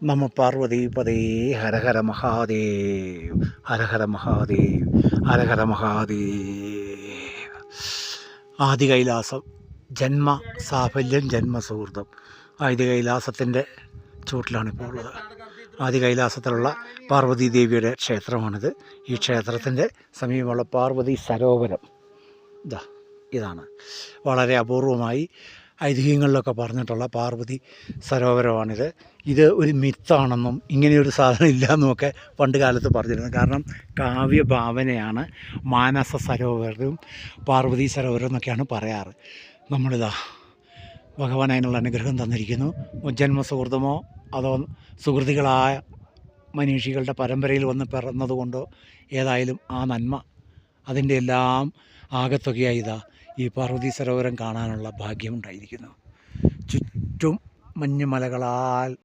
നമ പാർവതീപതേ ഹര ഹര മഹാദേവ് ഹര ഹര മഹാദേവ് ഹര ഹര മഹാദേവ്. ആദി കൈലാസം ജന്മ സാഫല്യം ജന്മസുഹൃതം. ആദി കൈലാസത്തിൻ്റെ ചൂട്ടിലാണിപ്പോൾ ഉള്ളത്. ആദി കൈലാസത്തിലുള്ള പാർവതീ ദേവിയുടെ ക്ഷേത്രമാണിത്. ഈ ക്ഷേത്രത്തിൻ്റെ സമീപമുള്ള പാർവതി സരോവരം ഇതാണ്. വളരെ അപൂർവമായി ഐതിഹ്യങ്ങളിലൊക്കെ പറഞ്ഞിട്ടുള്ള പാർവതി സരോവരമാണിത്. ഇത് ഒരു മിത്താണെന്നും ഇങ്ങനെയൊരു സാധനം ഇല്ലയെന്നുമൊക്കെ പണ്ട് കാലത്ത് പറഞ്ഞിരുന്നു. കാരണം കാവ്യഭാവനയാണ് മാനസ സരോവരം, പാർവതി സരോവരം എന്നൊക്കെയാണ് പറയാറ്. നമ്മളിതാ ഭഗവാൻ അതിനുള്ള അനുഗ്രഹം തന്നിരിക്കുന്നു. മുജ്ജന്മ സുഹൃതമോ അതോ സുഹൃതികളായ മനീഷികളുടെ പരമ്പരയിൽ വന്ന് പിറന്നതുകൊണ്ടോ ഏതായാലും ആ നന്മ അതിൻ്റെ എല്ലാം ആകത്തുകയായി ഈ പാർവതി സരോവരം കാണാനുള്ള ഭാഗ്യമുണ്ടായിരിക്കുന്നു. ചുറ്റും മഞ്ഞുമലകളാൽ